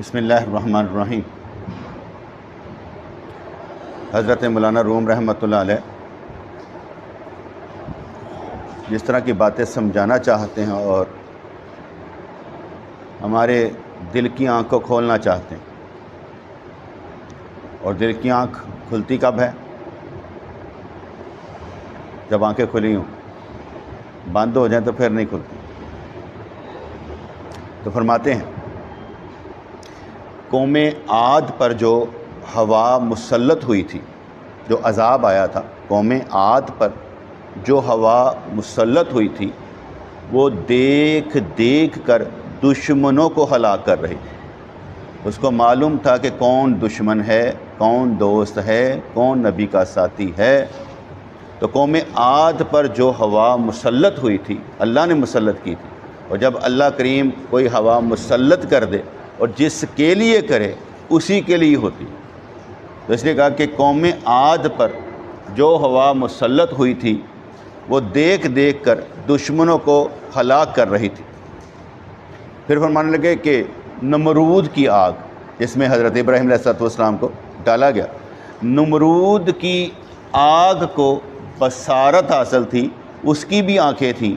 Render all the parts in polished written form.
بسم اللہ الرحمن الرحیم۔ حضرت مولانا روم رحمۃ اللہ علیہ جس طرح کی باتیں سمجھانا چاہتے ہیں اور ہمارے دل کی آنکھ کو کھولنا چاہتے ہیں، اور دل کی آنکھ کھلتی کب ہے؟ جب آنکھیں کھلی ہوں، بند ہو جائیں تو پھر نہیں کھلتی۔ تو فرماتے ہیں قوم عاد پر جو ہوا مسلط ہوئی تھی، جو عذاب آیا تھا، قوم عاد پر جو ہوا مسلط ہوئی تھی وہ دیکھ دیکھ کر دشمنوں کو ہلاک کر رہی تھی۔ اس کو معلوم تھا کہ کون دشمن ہے، کون دوست ہے، کون نبی کا ساتھی ہے۔ تو قوم عاد پر جو ہوا مسلط ہوئی تھی، اللہ نے مسلط کی تھی، اور جب اللہ کریم کوئی ہوا مسلط کر دے اور جس کے لیے کرے اسی کے لیے ہوتی، تو اس لیے کہا کہ قوم عاد پر جو ہوا مسلط ہوئی تھی وہ دیکھ دیکھ کر دشمنوں کو ہلاک کر رہی تھی۔ پھر فرمانے لگے کہ نمرود کی آگ، جس میں حضرت ابراہیم علیہ السلام کو ڈالا گیا، نمرود کی آگ کو بصارت حاصل تھی، اس کی بھی آنکھیں تھیں،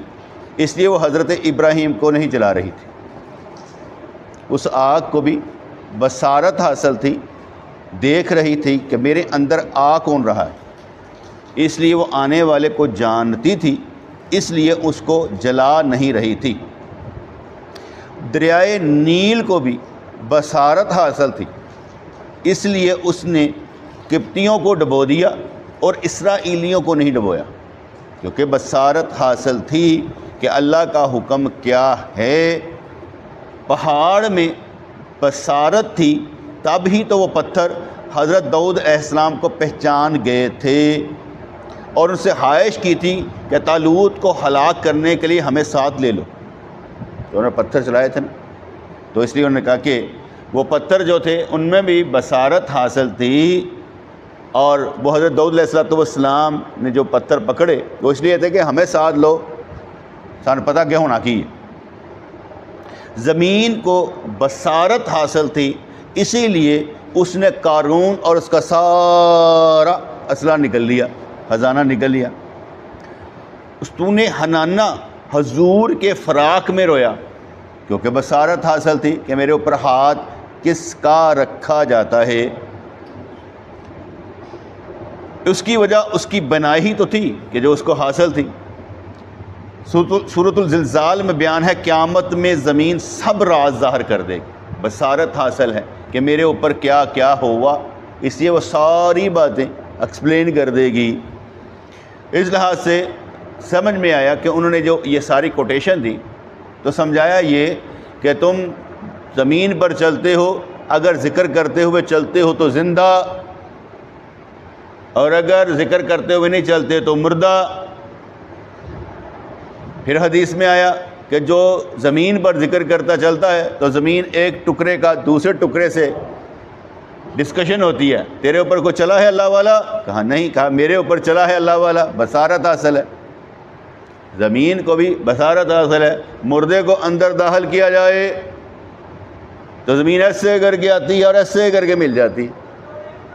اس لیے وہ حضرت ابراہیم کو نہیں جلا رہی تھی۔ اس آگ کو بھی بصارت حاصل تھی، دیکھ رہی تھی کہ میرے اندر آ کون رہا ہے، اس لیے وہ آنے والے کو جانتی تھی، اس لیے اس کو جلا نہیں رہی تھی۔ دریائے نیل کو بھی بصارت حاصل تھی، اس لیے اس نے قبطیوں کو ڈبو دیا اور اسرائیلیوں کو نہیں ڈبویا، کیونکہ بصارت حاصل تھی کہ اللہ کا حکم کیا ہے۔ پہاڑ میں بصارت تھی، تب ہی تو وہ پتھر حضرت داؤد علیہ السلام کو پہچان گئے تھے اور ان سے خواہش کی تھی کہ طالوت کو ہلاک کرنے کے لیے ہمیں ساتھ لے لو، تو انہوں نے پتھر چلائے تھے نا، تو اس لیے انہوں نے کہا کہ وہ پتھر جو تھے ان میں بھی بصارت حاصل تھی، اور وہ حضرت داؤد علیہ السلام نے جو پتھر پکڑے وہ اس لیے تھے کہ ہمیں ساتھ لو، سان پتہ کیا ہونا کی۔ زمین کو بصارت حاصل تھی، اسی لیے اس نے قارون اور اس کا سارا اسلحہ نکل لیا، خزانہ نکل لیا۔ تو نے حنانہ حضور کے فراق میں رویا، کیونکہ بصارت حاصل تھی کہ میرے اوپر ہاتھ کس کا رکھا جاتا ہے۔ اس کی وجہ اس کی بنائی تو تھی کہ جو اس کو حاصل تھی۔ سورۃ الزلزال میں بیان ہے قیامت میں زمین سب راز ظاہر کر دے گی، بصارت حاصل ہے کہ میرے اوپر کیا کیا ہوا، اس لیے وہ ساری باتیں ایکسپلین کر دے گی۔ اس لحاظ سے سمجھ میں آیا کہ انہوں نے جو یہ ساری کوٹیشن دی تو سمجھایا یہ کہ تم زمین پر چلتے ہو، اگر ذکر کرتے ہوئے چلتے ہو تو زندہ، اور اگر ذکر کرتے ہوئے نہیں چلتے تو مردہ۔ پھر حدیث میں آیا کہ جو زمین پر ذکر کرتا چلتا ہے تو زمین ایک ٹکڑے کا دوسرے ٹکڑے سے ڈسکشن ہوتی ہے، تیرے اوپر کوئی چلا ہے اللہ والا؟ کہا نہیں، کہا میرے اوپر چلا ہے اللہ والا، بصارت حاصل ہے۔ زمین کو بھی بصارت حاصل ہے، مردے کو اندر داخل کیا جائے تو زمین ایسے کر کے آتی ہے اور ایسے کر کے مل جاتی ہے،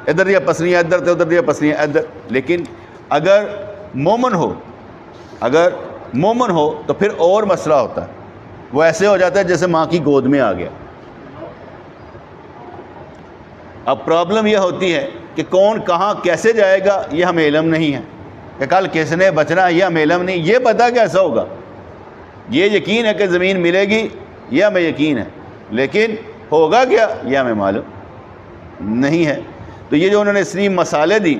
ادھر دیا پسلیاں ادھر سے، ادھر دیا پسلیاں ادھر۔ لیکن اگر مومن ہو تو پھر اور مسئلہ ہوتا ہے، وہ ایسے ہو جاتا ہے جیسے ماں کی گود میں آ گیا۔ اب پرابلم یہ ہوتی ہے کہ کون کہاں کیسے جائے گا یہ ہمیں علم نہیں ہے، کہ کل کس نے بچنا یہ ہمیں علم نہیں، یہ پتہ کیسا ہوگا۔ یہ یقین ہے کہ زمین ملے گی، یہ ہمیں یقین ہے، لیکن ہوگا کیا یہ ہمیں معلوم نہیں ہے۔ تو یہ جو انہوں نے اتنی مثالیں دی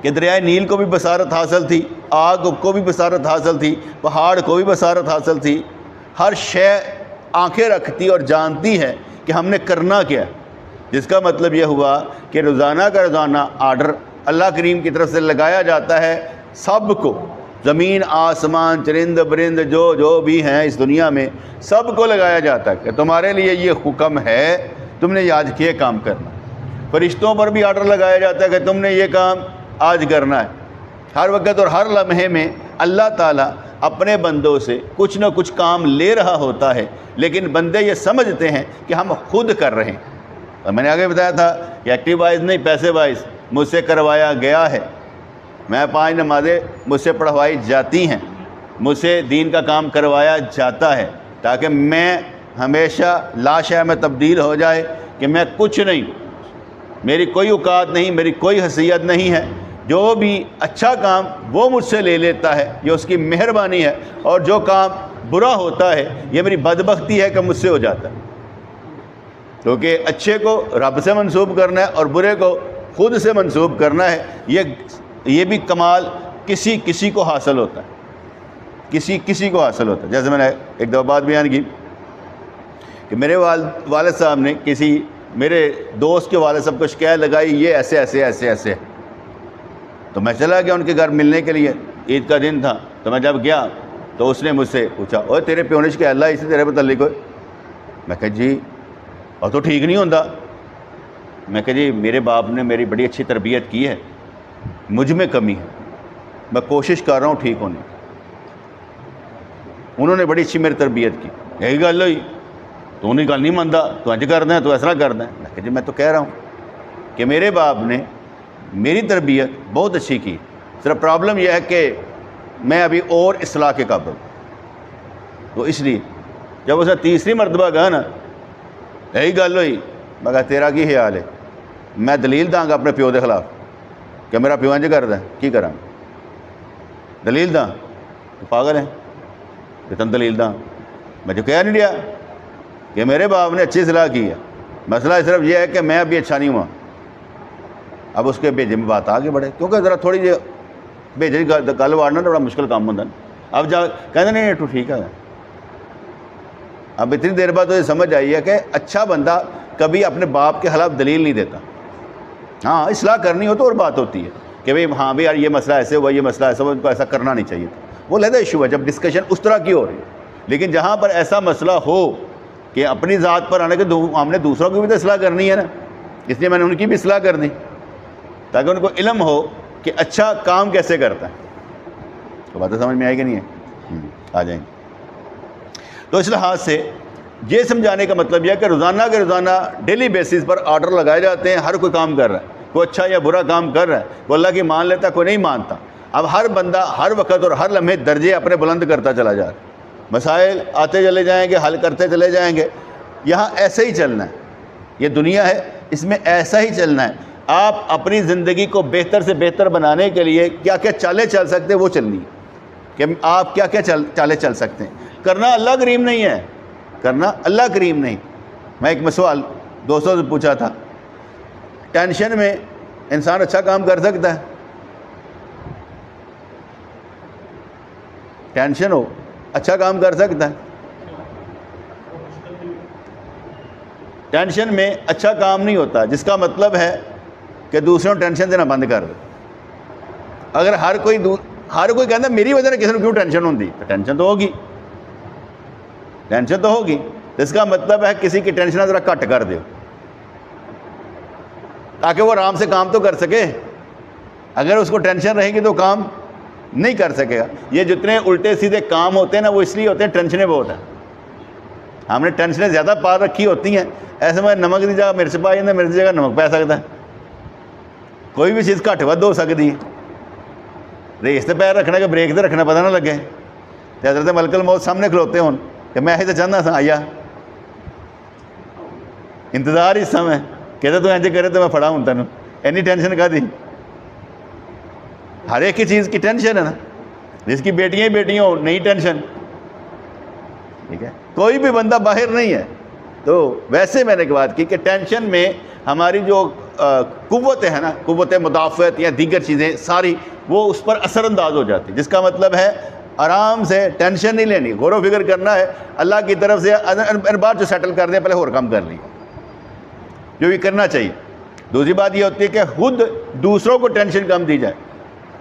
کہ دریائے نیل کو بھی بصارت حاصل تھی، آگ کو بھی بصارت حاصل تھی، پہاڑ کو بھی بصارت حاصل تھی، ہر شے آنکھیں رکھتی اور جانتی ہے کہ ہم نے کرنا کیا ہے، جس کا مطلب یہ ہوا کہ روزانہ کا روزانہ آرڈر اللہ کریم کی طرف سے لگایا جاتا ہے سب کو، زمین آسمان چرند برند جو بھی ہیں اس دنیا میں سب کو لگایا جاتا ہے کہ تمہارے لیے یہ حکم ہے، تم نے آج یہ کام کرنا۔ فرشتوں پر بھی آرڈر لگایا جاتا ہے کہ تم نے یہ کام آج کرنا ہے۔ ہر وقت اور ہر لمحے میں اللہ تعالیٰ اپنے بندوں سے کچھ نہ کچھ کام لے رہا ہوتا ہے، لیکن بندے یہ سمجھتے ہیں کہ ہم خود کر رہے ہیں۔ اور میں نے آگے بتایا تھا کہ ایکٹیو وائز نہیں، پیسے وائز مجھ سے کروایا گیا ہے، میں 5 نمازیں مجھ سے پڑھوائی جاتی ہیں، مجھ سے دین کا کام کروایا جاتا ہے، تاکہ میں ہمیشہ لاشے میں تبدیل ہو جائے کہ میں کچھ نہیں، میری کوئی اوقات نہیں، میری کوئی حیثیت نہیں ہے۔ جو بھی اچھا کام وہ مجھ سے لے لیتا ہے، یہ اس کی مہربانی ہے، اور جو کام برا ہوتا ہے یہ میری بدبختی ہے کہ مجھ سے ہو جاتا ہے۔ کیونکہ اچھے کو رب سے منسوب کرنا ہے اور برے کو خود سے منسوب کرنا ہے، یہ بھی کمال کسی کو حاصل ہوتا ہے، کسی کو حاصل ہوتا ہے۔ جیسے میں نے ایک دفعہ بات بیان کی کہ میرے والد صاحب نے کسی میرے دوست کے والد صاحب کو شکایت لگائی، یہ ایسے ایسے ایسے ایسے، تو میں چلا گیا ان کے گھر ملنے کے لیے، عید کا دن تھا، تو میں جب گیا تو اس نے مجھ سے پوچھا، اوہ تیرے پیو نے شکایت لائی اسی تیرے متعلق ہوئے؟ میں کہا جی، اور تو ٹھیک نہیں ہوتا۔ میں کہا جی میرے باپ نے میری بڑی اچھی تربیت کی ہے، مجھ میں کمی ہے، میں کوشش کر رہا ہوں ٹھیک ہونے کی، انہوں نے بڑی اچھی میری تربیت کی، یہی گل ہوئی، تو انہیں گل نہیں مانتا، تو انج کرنا ہے، تو ایسا کرنا ہے۔ میں کہا جی میں تو کہہ رہا ہوں کہ میرے باپ نے میری تربیت بہت اچھی کی، صرف پرابلم یہ ہے کہ میں ابھی اور اصلاح کے قابل ہوں۔ تو اس لیے جب اسے تیسری مرتبہ کہا نا یہی گل ہوئی، میں کہا تیرا کی خیال ہے؟ میں دلیل داں گا اپنے پیو کے خلاف کہ میرا پیو انج کردا ہے، کی کراں؟ دلیل داں؟ پاگل ہیں کہ تم دلیل داں؟ میں جو کہہ نہیں رہا کہ میرے باپ نے اچھی اصلاح کی ہے، مسئلہ صرف یہ ہے کہ میں ابھی اچھا نہیں ہوا۔ اب اس کے بھیجے میں بات آگے بڑھے، کیونکہ ذرا تھوڑی جی بھیجے گل واڑنا تو بڑا مشکل کام ہوتا ہے۔ اب جا کہتے نہیں تو ٹھیک ہے۔ اب اتنی دیر بعد تو یہ سمجھ آئی ہے کہ اچھا بندہ کبھی اپنے باپ کے خلاف دلیل نہیں دیتا۔ ہاں اصلاح کرنی ہو تو اور بات ہوتی ہے کہ بھئی ہاں بھی یار یہ مسئلہ ایسے ہوا، یہ مسئلہ ایسا ہوا، ان کو ایسا کرنا نہیں چاہیے تھا، وہ علیحدہ ایشو ہے جب ڈسکشن اس طرح کی ہو رہی ہے۔ لیکن جہاں پر ایسا مسئلہ ہو کہ اپنی ذات پر آنے کے ہم نے دوسروں کی بھی تو اصلاح کرنی ہے نا، اس لیے میں نے ان کی بھی اصلاح کر دی تاکہ ان کو علم ہو کہ اچھا کام کیسے کرتا ہے۔ تو باتیں سمجھ میں آئے گی نہیں ہے؟ آ جائیں گے۔ تو اس لحاظ سے یہ سمجھانے کا مطلب یہ ہے کہ روزانہ کے روزانہ ڈیلی بیسس پر آرڈر لگائے جاتے ہیں، ہر کوئی کام کر رہا ہے، کوئی اچھا یا برا کام کر رہا ہے، کوئی اللہ کی مان لیتا ہے، کوئی نہیں مانتا۔ اب ہر بندہ ہر وقت اور ہر لمحے درجے اپنے بلند کرتا چلا جا رہا ہے، مسائل آتے چلے جائیں گے، حل کرتے چلے جائیں گے۔ یہاں ایسے ہی چلنا ہے، یہ دنیا ہے، اس میں ایسا ہی چلنا ہے۔ آپ اپنی زندگی کو بہتر سے بہتر بنانے کے لیے کیا کیا چالیں چل سکتے ہیں وہ چلنی ہے، کہ آپ کیا کیا چالیں چل سکتے ہیں۔ کرنا اللہ کریم نہیں ہے، کرنا اللہ کریم نہیں۔ میں ایک سوال دوستوں سے پوچھا تھا، ٹینشن میں انسان اچھا کام کر سکتا ہے؟ ٹینشن ہو اچھا کام کر سکتا ہے؟ ٹینشن میں اچھا کام نہیں ہوتا، جس کا مطلب ہے کہ دوسروں ٹینشن دینا بند کر دے۔ اگر ہر کوئی کہتا ہے میری وجہ سے کسی نے کیوں ٹینشن ہوتی، تو ٹینشن تو ہوگی، ٹینشن تو ہوگی۔ اس کا مطلب ہے کسی کی ٹینشن ذرا کٹ کر دو تاکہ وہ آرام سے کام تو کر سکے۔ اگر اس کو ٹینشن رہے گی تو کام نہیں کر سکے گا۔ یہ جتنے الٹے سیدھے کام ہوتے ہیں نا وہ اس لیے ہوتے ہیں ٹینشنیں بہت ہیں، ہم نے ٹینشنیں زیادہ پار رکھی ہوتی ہیں۔ ایسے میں نمک کی جگہ مرچ پا جاتا، مرچ کی جگہ نمک پا سکتا ہے، کوئی بھی چیز گھٹ ود ہو سکتی ہے۔ ریس تے پیر رکھنا کہ بریک تے رکھنا پتہ نہ لگے، تے حضرت ملک الموت سامنے کھلوتے ہون کہ میں تو چاہتا سا آیا انتظار اس سمے کہتے تو انج کرے تو میں پھڑا ہوں تینوں، اینی ٹینشن کا دی؟ ہر ایک کی چیز کی ٹینشن ہے نا، جس کی بیٹیاں ہی بیٹیاں ہو نہیں ٹینشن، ٹھیک ہے؟ کوئی بھی بندہ باہر نہیں ہے۔ تو ویسے میں نے ایک بات کی کہ ٹینشن میں ہماری جو قوتیں ہیں نا، قوت مدافعت یا دیگر چیزیں ساری وہ اس پر اثر انداز ہو جاتی، جس کا مطلب ہے آرام سے ٹینشن نہیں لینی، غور و فکر کرنا ہے اللہ کی طرف سے، ان بات جو سیٹل کر دیں پہلے اور کام کر لیں جو بھی کرنا چاہیے۔ دوسری بات یہ ہوتی ہے کہ خود دوسروں کو ٹینشن کم دی جائے۔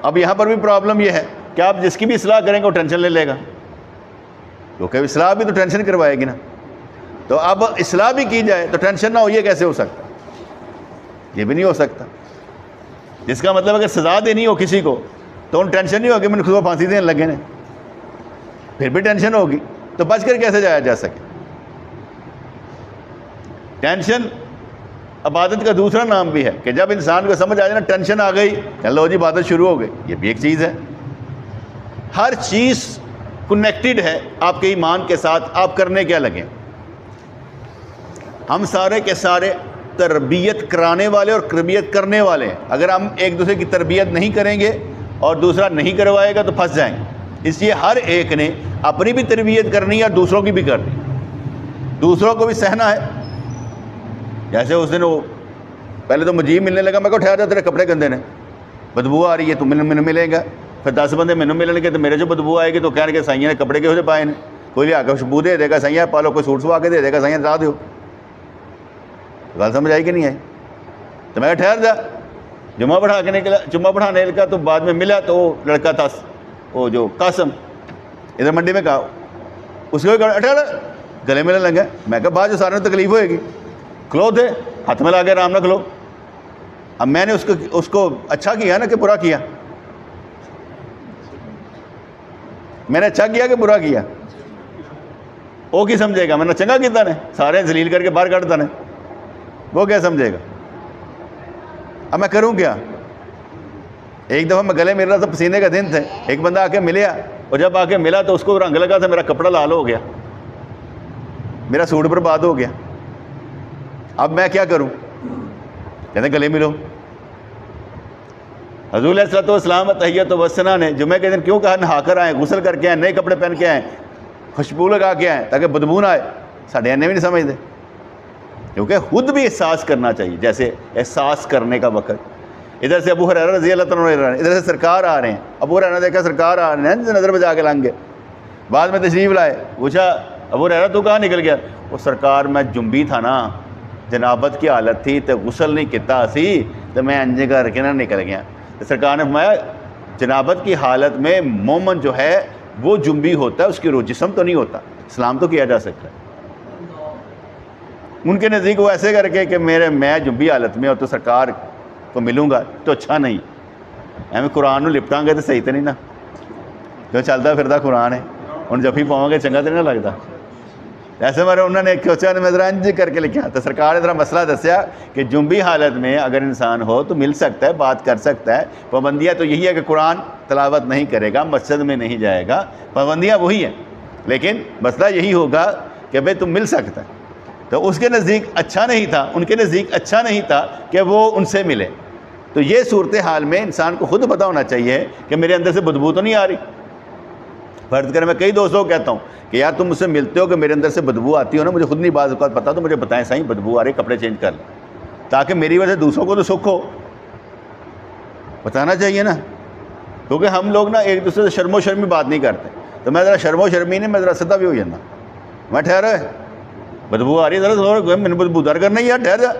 اب یہاں پر بھی پرابلم یہ ہے کہ آپ جس کی بھی اصلاح کریں گے وہ ٹینشن لے گا، کیونکہ اصلاح بھی تو ٹینشن کروائے گی نا۔ تو اب اصلاح بھی کی جائے تو ٹینشن نہ ہو، یہ کیسے ہو سکتا؟ یہ بھی نہیں ہو سکتا۔ جس کا مطلب اگر سزا دینی ہو کسی کو تو ان ٹینشن نہیں ہوگی میں نے خود کو پھانسی دینے لگے نے، پھر بھی ٹینشن ہوگی، تو بچ کر کیسے جایا جا سکے؟ ٹینشن عبادت کا دوسرا نام بھی ہے کہ جب انسان کو سمجھ آ جائے نا ٹینشن آ گئی، چلو جی عبادت شروع ہو گئی، یہ بھی ایک چیز ہے۔ ہر چیز کنیکٹڈ ہے آپ کے ایمان کے ساتھ، آپ کرنے کیا لگیں۔ ہم سارے کے سارے تربیت کرانے والے اور تربیت کرنے والے ہیں۔ اگر ہم ایک دوسرے کی تربیت نہیں کریں گے اور دوسرا نہیں کروائے گا تو پھنس جائیں گے۔ اس لیے ہر ایک نے اپنی بھی تربیت کرنی ہے اور دوسروں کی بھی کرنی، دوسروں کو بھی سہنا ہے۔ جیسے اس دن وہ پہلے تو مجیب ملنے لگا، میں کہا ٹھہر جا، تیرے کپڑے گندے نے، بدبو آ رہی ہے، تم مجھے ملے گا۔ پھر 10 بندے مینوں ملن گے تو میرے جو بدبو آئے گی تو کہنے کے سائیاں نے کپڑے کہو جے پائے نے، کوئی لیا کے خوشبو دے دے گا، سائیاں پالو، کوئی سوٹ سوا کے دے دے گا، سائیاں لا دیو۔ گل سمجھ آئی کہ نہیں آئی؟ تو میں ٹھہر جا، جمعہ پڑھانے لگا تو بعد میں ملا تو وہ لڑکا تھا، وہ جو قاسم ادھر منڈی میں کہا، اس کو ٹھہر گلے ملنے لگا۔ میں کہا بعد جو سارے تکلیف ہوئے گی، کھلو تھے ہاتھ میں لا کے آرام نہ کھلو۔ اب میں نے اس کو اچھا کیا نا کہ برا کیا؟ میں نے اچھا کیا کہ برا کیا؟ وہ کی سمجھے گا؟ میں نے چنگا کیتا نے، سارے ذلیل کر کے باہر کھڑتا نے، وہ کیا سمجھے گا؟ اب میں کروں کیا؟ ایک دفعہ میں گلے مل رہا تھا، پسینے کا دن تھے، ایک بندہ آ کے ملیا، اور جب آ کے ملا تو اس کو رنگ لگا تھا، میرا کپڑا لال ہو گیا، میرا سوٹ برباد ہو گیا۔ اب میں کیا کروں؟ کہتے گلے ملو۔ حضور علیہ الصلوۃ والسلام تحیت و ثنا نے جمعے کے دن کیوں کہا نہا کر آئیں، غسل کر کے آئیں، نئے کپڑے پہن کے آئیں، خوشبو لگا کے آئیں تاکہ بدبو نہ آئے؟ ساڈے انے بھی نہیں سمجھتے، کیونکہ خود بھی احساس کرنا چاہیے۔ جیسے احساس کرنے کا وقت، ادھر سے ابو ہریرہ رضی اللہ عنہ، ادھر سے سرکار آ رہے ہیں، ابو ہریرہ نے دیکھا سرکار آ رہے ہیں، نظر بچا کے لنگ گئے، بعد میں تشریف لائے، پوچھا ابو ہریرہ تو کہاں نکل گیا؟ وہ سرکار میں جنبی تھا نا، جنابت کی حالت تھی تو غسل نہیں کیتا سی تو میں انج کر کے نہ نکل گیا۔ سرکار نے فرمایا جنابت کی حالت میں مومن جو ہے وہ جنبی ہوتا ہے، اس کی روح جسم تو نہیں ہوتا، اسلام تو کیا جا سکتا ہے۔ ان کے نزدیک وہ ایسے کر کے کہ میں جنبی حالت میں ہو تو سرکار کو ملوں گا تو اچھا نہیں، ایویں قرآن نو لپٹاں گے تو صحیح تو نہیں نا، جو چلتا پھرتا قرآن ہے، ہن جفی پاؤں گے چنگا تو نہیں لگتا۔ ایسے مارے انہوں نے سوچا میں ذرا انج کر کے لکھا، تو سرکار نے ذرا مسئلہ دسیا کہ جنبی حالت میں اگر انسان ہو تو مل سکتا ہے، بات کر سکتا ہے۔ پابندیاں تو یہی ہے کہ قرآن تلاوت نہیں کرے گا، مسجد میں نہیں جائے گا، پابندیاں وہی ہیں، لیکن مسئلہ یہی ہوگا کہ بھئی تم مل سکتا ہے۔ تو اس کے نزدیک اچھا نہیں تھا، ان کے نزدیک اچھا نہیں تھا کہ وہ ان سے ملے۔ تو یہ صورتحال میں انسان کو خود پتہ ہونا چاہیے کہ میرے اندر سے بدبو تو نہیں آ رہی۔ فرض کریں میں کئی دوستوں کو کہتا ہوں کہ یار تم مجھ سے ملتے ہو کہ میرے اندر سے بدبو آتی ہو نا، مجھے خود نہیں بعض اوقات پتہ، تو مجھے بتائیں صحیح بدبو آ رہی، کپڑے چینج کر لیں، تاکہ میری وجہ سے دوسروں کو تو سکھ ہو۔ بتانا چاہیے نا، کیونکہ ہم لوگ نا ایک دوسرے سے شرم و شرمی بات نہیں کرتے۔ تو میں ذرا شرم و شرمی نہیں، میں ذرا سدا بھی ہو جانا، میں ٹھہرا بدبو آ رہی ہے ذرا زور میں نے بدبودار کرنا ہی یار، ٹھہر جا،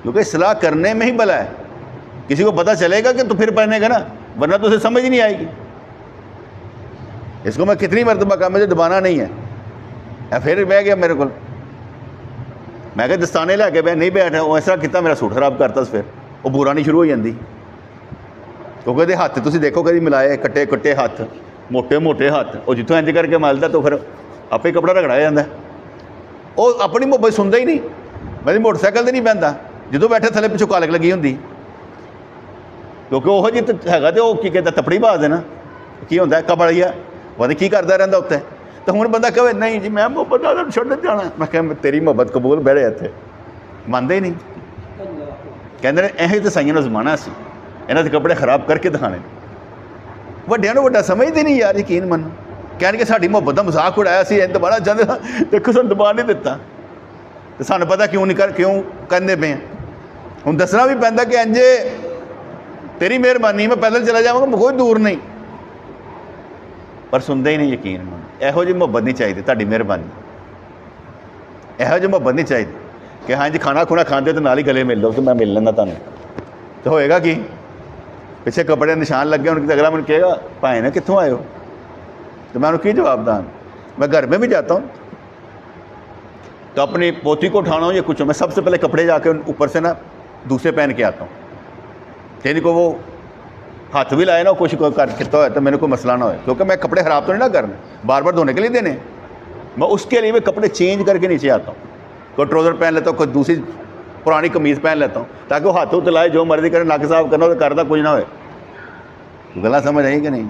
کیونکہ اصلاح کرنے میں ہی بلا ہے۔ کسی کو پتہ چلے گا کہ تو پھر پڑھنے کا نا، ورنہ تو اسے سمجھ ہی نہیں آئے گی۔ اس کو میں کتنی مرتبہ کہا مجھے دبانا نہیں ہے، پھر بہ گیا میرے کو، میں کہ دستانے لے کے بہ نہیں بیٹھا، وہ ایسا کتا میرا سوٹ خراب کرتا، پھر وہ برا نہیں شروع ہو جاتی، کیونکہ یہ ہاتھ تسی دیکھو کدی ملائے، کٹے کٹے ہاتھ، موٹے موٹے ہاتھ، وہ جتوں انج کر کے ملتا تو پھر آپ ہی کپڑا رگڑایا جاتا ہے۔ وہ اپنی محبت سنتا ہی نہیں، میں موٹر سائیکل سے نہیں بہتا، جدوں بیٹھے تھلے پچھوں کالک لگی ہوتی، کیونکہ وہ جی ہے تو وہ کی کہتا تپڑی باز ہے نا، کی ہوتا ہے کبڑیا، وہ کی کرتا رہتا اتنے۔ تو ہوں بندہ کہے نہیں جی میں محبت چھوڑنے جانا، میں کہ تیری محبت قبول بڑھے اتنے، مانتے ہی نہیں، کہتے ہیں یہ تو سائیاں زمانہ سی، یہاں کے کپڑے خراب کر کے دکھانے، وڈیا وڈا سمجھتے نہیں یار، یقین من کہنے کہ ساری محبت کا مذاق اڑایا سی، دبانا چاہتے دیکھو سن دبا نہیں دیتا، تو سانوں پتا کیوں نہیں کیوں کرنے پے ہیں، ہوں دسنا بھی پہنتا کہ انجے تیری مہربانی میں پیدل چلا جاؤں گا، کوئی دور نہیں، پر سنتے ہی نہیں، یقین من یہو جی محبت نہیں چاہیے، تاری مہربانی یہو جی محبت نہیں چاہیے کہ ہاں جی کھانا کھونا کھانے تو نال ہی گلے مل لو تو میں مل لینا تمہیں، تو ہوئے گا کی پیچھے کپڑے نشان لگ گئے، ان کی اگلا من کہے گا بھائی نے کتوں آئے ہو، تو میں انہوں کی جواب داں۔ میں گھر میں بھی جاتا ہوں تو اپنی پوتی کو اٹھانا ہوں یا کچھ، میں سب سے پہلے کپڑے جا کے اوپر سے نا دوسرے پہن کے آتا ہوں، یعنی کو وہ ہاتھ بھی لائے نا کچھ کرتا ہوا تو میرے کوئی مسئلہ نہ ہوئے, کیونکہ میں کپڑے خراب تو نہیں نہ کرنے, بار بار دھونے کے لیے دینے, میں اس کے لیے میں کپڑے چینج کر کے نیچے آتا ہوں. کوئی ٹراؤزر پہن لیتا ہوں, کوئی دوسری پرانی قمیض پہن لیتا ہوں, تاکہ وہ ہاتھوں لائے جو مرضی کرے, ناک صاف کرنا ہو تو کرتا کچھ نہ ہوئے. غلط سمجھ آئی کہ نہیں؟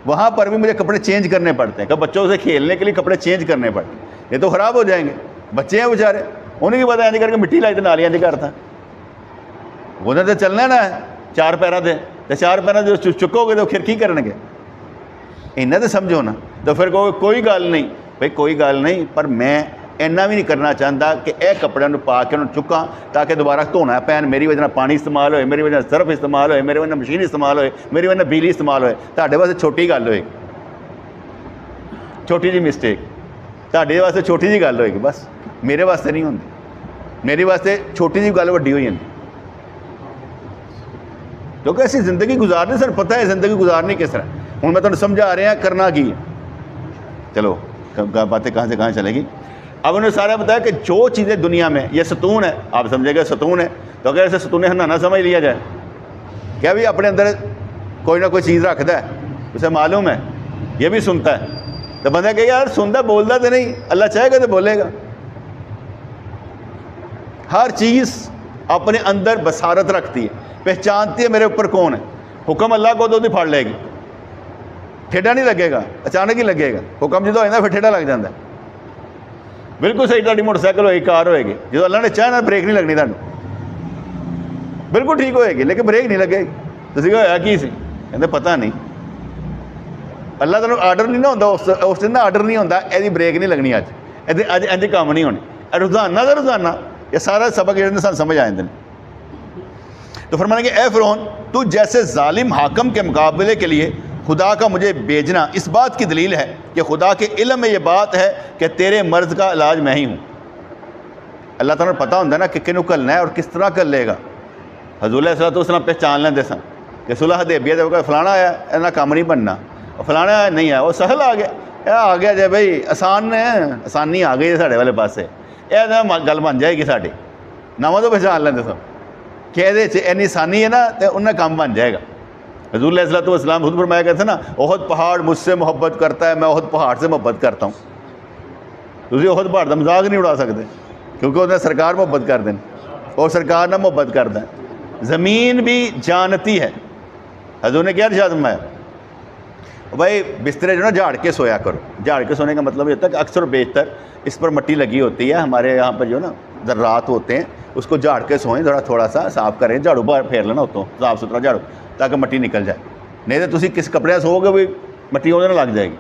وہاں پر بھی مجھے کپڑے چینج کرنے پڑتے ہیں, کہ بچوں سے کھیلنے کے لیے کپڑے چینج کرنے پڑتے ہیں, یہ تو خراب ہو جائیں گے. بچے ہیں بیچارے, انہیں کی پتہ اینج کر کے مٹی لائی تو نالیاں نہیں کرتا, انہیں تو چلنا ہے نا چار پیرا دے, تو چار پیرا جو چکو گے تو پھر کی کرنے گے, انہیں تو سمجھو نا. تو پھر کوئی گل نہیں بھائی, کوئی گل نہیں, پر میں اینا بھی نہیں کرنا چاہتا کہ اے کپڑے پا کے انہوں چکاں تاکہ دوبارہ دھونا پین, میری وجہ پانی استعمال ہوئے, میری وجہ سرف استعمال ہوئے, میری وجہ مشین استعمال ہوئے, میری وجہ بجلی استعمال ہوئے. تہاڈے واسطے چھوٹی گل ہوئے گی, چھوٹی جی مسٹیک تہاڈے واسطے چھوٹی جی گل ہوئے گی, بس میرے واسطے نہیں ہوندی. میرے واسطے چھوٹی جی گل وڈی ہوئی جاندی, کیونکہ ایسی زندگی گزارنی, سر پتہ ہے زندگی گزارنی کس طرح. ہوں میں تمہیں سمجھا رہے ہیں کرنا کی. چلو باتیں کہاں سے کہاں چلے گی. اب انہوں نے سارا بتایا کہ جو چیزیں دنیا میں یہ ستون ہے, آپ سمجھے گا ستون ہے, تو اگر اسے ستون ہنانا سمجھ لیا جائے, کیا بھی اپنے اندر کوئی نہ کوئی چیز رکھتا ہے, اسے معلوم ہے یہ بھی سنتا ہے, تو بندہ کہ یار سنتا بولتا تو نہیں, اللہ چاہے گا تو بولے گا. ہر چیز اپنے اندر بصارت رکھتی ہے, پہچانتی ہے میرے اوپر کون ہے. حکم اللہ کو تو پھاڑ لے گی, ٹھیڈا نہیں لگے گا, اچانک ہی لگے گا. حکم جدو ہوتا پھر ٹھیڈا لگ جاتا ہے. بالکل صحیح, تاری موٹر سائیکل ہوئے گی, کار ہوئے گی, جب اللہ نے چاہے نا بریک نہیں لگنی, تمہیں بالکل ٹھیک ہوئے گی, لیکن بریک نہیں لگے گی. تو ہوا کی سی, کہتے پتہ نہیں, اللہ تعالیٰ آرڈر نہیں نہ ہوتا, اس دن آرڈر نہیں ہوتا یہ بریک نہیں لگنی, اج اج کام نہیں ہونے. روزانہ کا روزانہ یہ سارا سبق جو سن سمجھ آئے. تو فرمانے کہ اے فرعون, تو جیسے ظالم حاکم کے مقابلے کے لیے خدا کا مجھے بھیجنا اس بات کی دلیل ہے کہ خدا کے علم میں یہ بات ہے کہ تیرے مرض کا علاج میں ہی ہوں. اللہ تعالیٰ نے پتہ ہوتا نا کہ کنوں کرنا ہے اور کس طرح کر لے گا. حضور علیہ الصلوۃ والسلام پہچان لیندے سن کہ صلح حدیبیہ جب کہ فلانا آیا اینا کام نہیں بننا, اور فلانا آیا نہیں آیا, وہ سہل آ گیا, آ گیا جی بھائی آسان ہے, آسانی آ گئی ہے ساڈے والے پاسے, یہ گل بن جائے گی ساڈی. نواں تو پہچان لیندے سن کہ یہ آسانی ہے نا, تو انہیں کام بن جائے گا. حضور علیہ الصلوۃ والسلام خود فرمایا کرتے نا, احد پہاڑ مجھ سے محبت کرتا ہے, میں احد پہاڑ سے محبت کرتا ہوں. تسی احد پہاڑ کا مذاق نہیں اڑا سکتے, کیونکہ انہیں سرکار محبت کر دیں, اور سرکار نہ محبت کرتا ہے. زمین بھی جانتی ہے. حضور نے کیا ارشاد فرمایا, بھائی بسترے جو نا جھاڑ کے سویا کرو. جھاڑ کے سونے کا مطلب یہ ہوتا ہے کہ اکثر و بیشتر اس پر مٹی لگی ہوتی ہے, ہمارے یہاں پر جو نا ذرات ہوتے ہیں, اس کو جھاڑ کے سوئیں, تھوڑا سا صاف کریں, جھاڑو باہر پھیر لینا ہوتا صاف ستھرا جھاڑو, تاکہ مٹی نکل جائے. نہیں تو تسی کس کپڑے سو گے بھی مٹی وہ لگ جائے گی.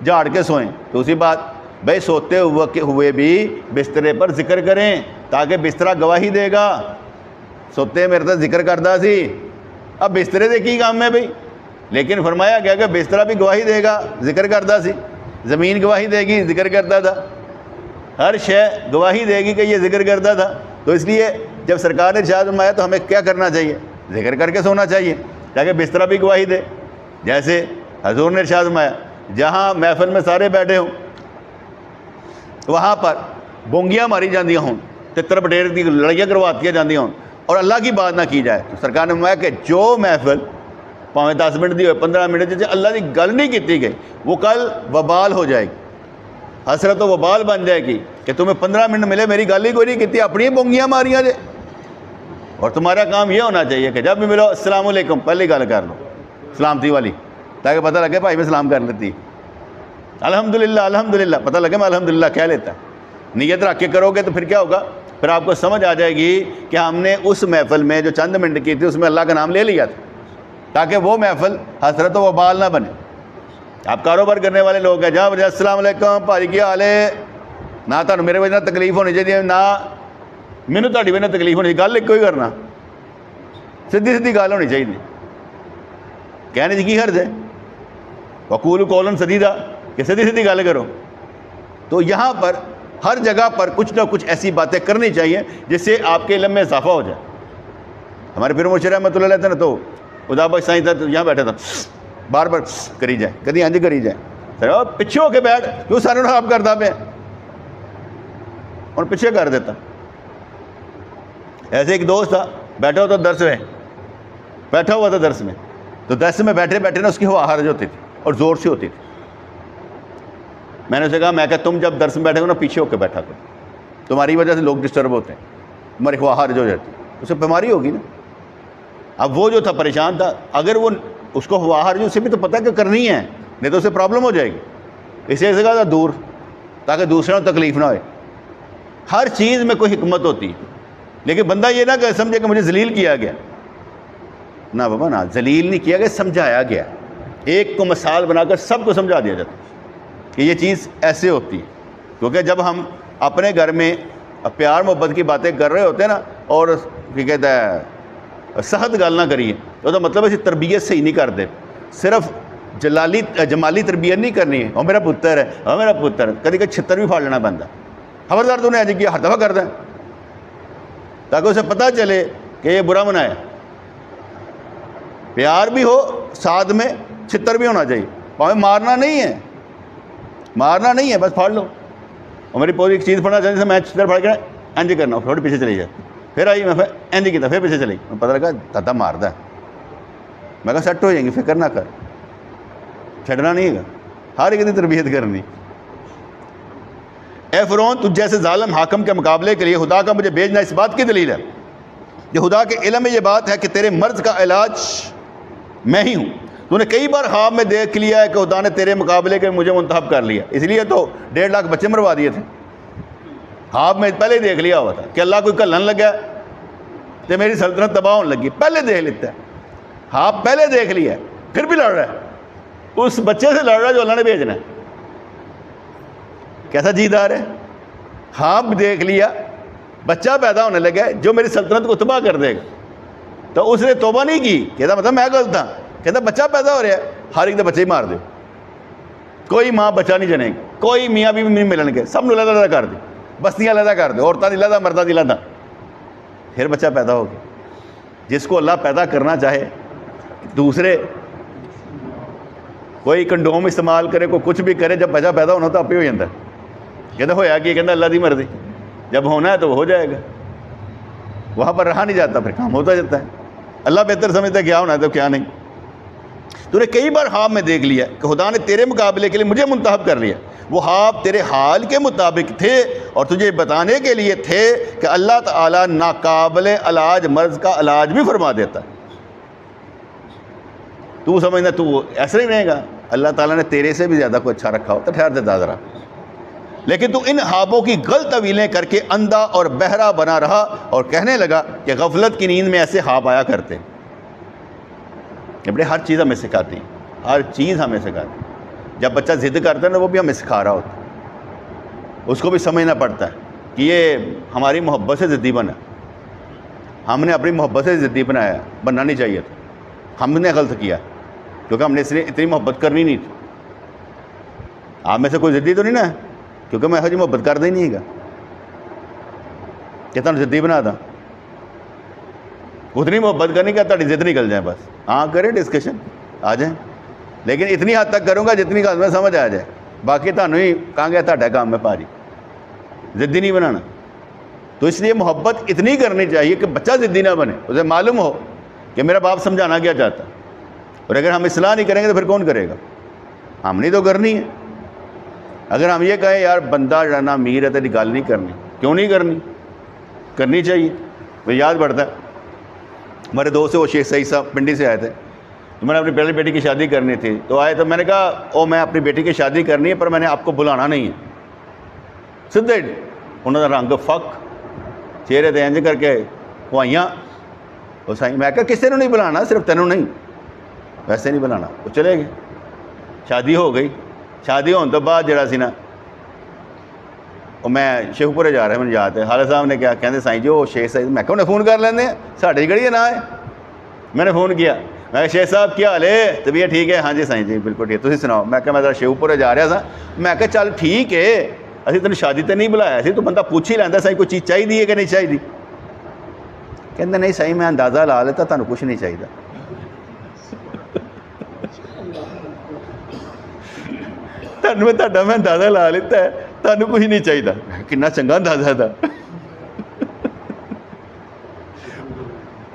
جھاڑ کے سوئیں. تو اسی بات بھائی سوتے ہوئے بھی بسترے پر ذکر کریں, تاکہ بسترا گواہی دے گا. سوتے میرے تو ذکر کرتا سی, اب بسترے سے کی کام ہے بھائی, لیکن فرمایا گیا کہ بسترا بھی گواہی دے گا, ذکر کرتا سی. زمین گواہی دے گی, ذکر کرتا تھا. ہر شے گواہی دے گی کہ یہ ذکر کرتا تھا. تو اس لیے جب سرکار نے ارشاد فرمایا تو ہمیں کیا کرنا چاہیے, ذکر کر کے سونا چاہیے, تاکہ بسترا بھی گواہی دے. جیسے حضور نے ارشاد فرمایا, جہاں محفل میں سارے بیٹھے ہوں وہاں پر بونگیاں ماری جاندیاں ہوں, تتر بٹیر کی لڑائیاں کرواتی جاندیاں ہوں, اور اللہ کی بات نہ کی جائے. تو سرکار نے فرمایا کہ جو محفل پاویں 10 منٹ دی ہوئے 15 منٹ جیسے اللہ کی گل نہیں کی گئی, وہ کل وبال ہو جائے گی, حسرت و وبال بن جائے گی کہ تمہیں 15 منٹ ملے, میری گل ہی کوئی نہیں کی, اپنی بونگیاں ماریاں جے. اور تمہارا کام یہ ہونا چاہیے کہ جب بھی ملو السلام علیکم پہلی گل کر لو, سلامتی والی, تاکہ پتہ لگے بھائی میں سلام کر لیتی, الحمدللہ الحمدللہ, پتہ لگے میں الحمدللہ کہہ لیتا. نیت رکھ کے کرو گے تو پھر کیا ہوگا, پھر آپ کو سمجھ آ جائے گی کہ ہم نے اس محفل میں جو چند منٹ کی تھی اس میں اللہ کا نام لے لیا تھا, تاکہ وہ محفل حسرت و وبال نہ بنے. آپ کاروبار کرنے والے لوگ ہیں, جہاں السلام علیکم بھائی کیا حال ہے, نہ تمہیں میرے وجہ تکلیف ہونی چاہیے, نہ مینوں تہاڈی وجہ تکلیف ہونی, گل ایک ہی کرنا, سیدھی گل ہونی چاہیے. کہنے کی حرج ہے, وقولوا قولا سدیدا, کہ سیدھی گل کرو. تو یہاں پر ہر جگہ پر کچھ نہ کچھ ایسی باتیں کرنی چاہیے جس سے آپ کے علم میں اضافہ ہو جائے. ہمارے پیر مرشد رحمۃ اللہ علیہ تھے نا, تو خدا بخش سائیں تھا, تو یہاں بیٹھا تھا, بار بار کری جائے, کدی ہاں جی کری جائے, سر پیچھے ہو کے بیٹھ, کیوں سارے خراب کرتا پہ, اور پیچھے کر دیتا. ایسے ایک دوست تھا, بیٹھا ہوا تھا درس میں, تو دس میں بیٹھے بیٹھے نا اس کی ہوا خارج ہوتی تھی اور زور سے ہوتی تھی. میں نے اسے کہا، میں کہ تم جب درس میں بیٹھے ہو نا پیچھے ہو کے بیٹھا کرو، تمہاری وجہ سے لوگ ڈسٹرب ہوتے ہیں، تمہاری ہوا خارج ہو جاتی ہے، اسے بیماری ہوگی نا. اب وہ جو تھا پریشان تھا، اگر وہ اس کو ہوا خارج اسے بھی تو پتہ کہ کرنی ہے، نہیں تو اسے پرابلم ہو جائے گی. اسے کہا تھا دور، تاکہ دوسروں کو تکلیف نہ ہوئے. ہر چیز میں کوئی حکمت ہوتی ہے، لیکن بندہ یہ نہ کہ سمجھے کہ مجھے ذلیل کیا گیا. نہ بابا نہ، ذلیل نہیں کیا گیا، سمجھایا گیا. ایک کو مثال بنا کر سب کو سمجھا دیا جاتا کہ یہ چیز ایسے ہوتی ہے. کیونکہ جب ہم اپنے گھر میں پیار محبت کی باتیں کر رہے ہوتے ہیں نا، اور کیا کہتا ہے سخت گال نہ کریے، تو مطلب ایسی تربیت صحیح نہیں کرتے. صرف جمالی تربیت نہیں کرنی ہے، اور میرا پتر ہے، اور میرا پتر، کبھی کبھی چھتر بھی پھاڑ لینا بنتا. خبردار تو نے ایج کیا، ہر دفعہ کرتا ہے، تاکہ اسے پتہ چلے کہ یہ برا منع ہے. پیار بھی ہو ساتھ میں، چھتر بھی ہونا چاہیے. مارنا نہیں ہے، مارنا نہیں ہے، بس پھاڑ لو. اور میری پوری ایک چیز پڑھنا چاہیے، میں چھتر پھاڑ کے انج کرنا، تھوڑی پیچھے چلی جائے، پھر آئی میں انج کیا، پھر پیچھے چلی. میں پتہ لگا دادا مارتا ہے. میں کہا سیٹ ہو جائیں گی، فکر نہ کر، چھڑنا نہیں ہے، ہر ایک کی تربیت کرنی. اے فرعون، تجھ جیسے ظالم حاکم کے مقابلے کے لیے خدا کا مجھے بھیجنا اس بات کی دلیل ہے کہ خدا کے علم میں یہ بات ہے کہ تیرے مرض کا علاج میں ہی ہوں. تو نے کئی بار خواب میں دیکھ لیا ہے کہ خدا نے تیرے مقابلے کے مجھے منتخب کر لیا، اس لیے تو 1.5 لاکھ بچے مروا دیے تھے. خواب میں پہلے ہی دیکھ لیا ہوا تھا کہ اللہ کوئی کلن لگا تو میری سلطنت تباہ ہونے لگی، پہلے دیکھ لیتا ہے. خواب پہلے دیکھ لیا ہے، پھر بھی لڑ رہا ہے، اس بچے سے لڑ رہا ہے جو اللہ نے بھیجنا ہے. کیسا جیدار ہے. خواب دیکھ لیا، بچہ پیدا ہونے لگا ہے جو میری سلطنت کو تباہ کر دے گا. تو اس نے توبہ نہیں کی، کہتا مطلب میں غلط تھا، کہتا بچہ پیدا ہو رہا ہے، ہر ایک دے بچے ہی مار دے، کوئی ماں بچہ نہیں جنے گی، کوئی میاں بھی نہیں ملن گے، سب نے علیحدہ کر دی، بستیاں علیحدہ کر دے، عورتیں علیحدہ، مردہ علیحدہ، پھر بچہ پیدا ہو گیا. جس کو اللہ پیدا کرنا چاہے، دوسرے کوئی کنڈوم استعمال کرے، کوئی کچھ بھی کرے، جب بچہ پیدا ہونا تو آپ ہی ہو جاتا ہے. کہتا ہویا کہ کہتا اللہ دی مرضی، جب ہونا ہے تو وہ ہو جائے گا. وہاں پر رہا نہیں جاتا، پھر کام ہوتا جاتا ہے. اللہ بہتر سمجھتا ہے کیا ہونا ہے تو کیا نہیں. تو نے کئی بار خواب میں دیکھ لیا کہ خدا نے تیرے مقابلے کے لیے مجھے منتخب کر لیا. وہ خواب تیرے حال کے مطابق تھے اور تجھے بتانے کے لیے تھے کہ اللہ تعالیٰ ناقابل علاج مرض کا علاج بھی فرما دیتا ہے. تو سمجھنا تو ایسا ہی رہے گا، اللہ تعالیٰ نے تیرے سے بھی زیادہ کوئی اچھا رکھا ہوتا. ٹھہر دے ذرا. لیکن تو ان خوابوں کی غلط تعویلیں کر کے اندھا اور بہرا بنا رہا اور کہنے لگا کہ غفلت کی نیند میں ایسے خواب آیا کرتے. بڑے ہر چیز ہمیں سکھاتی ہیں، ہر چیز ہمیں سکھاتی ہے. جب بچہ ضد کرتا ہے نا، وہ بھی ہمیں سکھا رہا ہوتا ہے. اس کو بھی سمجھنا پڑتا ہے کہ یہ ہماری محبت سے ضدی بنا، ہم نے اپنی محبت سے ضدی بنایا، بننا نہیں چاہیے تھا، ہم نے غلط کیا کیونکہ ہم نے اس لیے اتنی محبت کرنی نہیں تھی. آپ میں سے کوئی ضدی تو نہیں نا ہے، کیونکہ میں ایسا جی محبت کرتا ہی نہیں گا کہ تمہیں ضدی بنا تھا. اتنی محبت کرنی کہ تھوڑی ضد نکل جائے، بس ہاں کریں ڈسکشن آ جائیں، لیکن اتنی حد تک کروں گا جتنی گل میں سمجھ آ جائے. باقی تمہیں ہی کہاں گیا تھا کام میں پاری، ضدی نہیں بنانا. تو اس لیے محبت اتنی کرنی چاہیے کہ بچہ ضدی نہ بنے، اسے معلوم ہو کہ میرا باپ سمجھانا کیا چاہتا. اور اگر ہم اصلاح نہیں کریں گے تو پھر کون کرے گا؟ ہم نے تو کرنی ہے. اگر ہم یہ کہیں یار بندہ جانا امیر ہے تیری گل نہیں کرنی، کیوں نہیں کرنی؟ کرنی چاہیے. مجھے یاد پڑتا ہے ہمارے دوست سے، وہ شیخ سعید صاحب پنڈی سے آئے تھے، تو میں نے اپنی پہلی بیٹی کی شادی کرنی تھی. تو آئے تو میں نے کہا او میں اپنی بیٹی کی شادی کرنی ہے پر میں نے آپ کو بلانا نہیں ہے. سدھے انہوں نے رنگ فک چہرے تے انج کر کے ہوائیاں، وہ سائیں میں کہا کسی نے نہیں بلانا، صرف تینوں نہیں، ویسے نہیں بلانا. وہ چلے گئے، شادی ہو گئی. شادی ہونے تو بعد جڑا سی نا، میں شیخ پورے جا رہا ہے، مجھے یاد ہے خالد صاحب نے کیا کہتے سائیں جی وہ شیخ صاحب، میں کہا انہیں فون کر لینے ساڑھے گھڑی ہے نہ ہے. میں نے فون کیا، میں کہا شیخ صاحب کیا حال ہے، طبیعت ٹھیک ہے؟ ہاں جی سائیں جی بالکل ٹھیک، تسی سناؤ. میں کہا میں ذرا شیخ پورے جا رہا تھا. میں کہا چل ٹھیک ہے، اسی تینوں شادی تے نہیں بلایا سی، تو بندہ پوچھ ہی لینا سائیں کوئی چیز چاہیے کہ نہیں چاہیے. کہتے نہیں سائیں میں اندازہ لا لیتا تمہیں کچھ نہیں چاہیے. میں اندازہ لا لیتا ہے تمہیں کچھ نہیں چاہیے. کنا چنگا اندازہ تھا.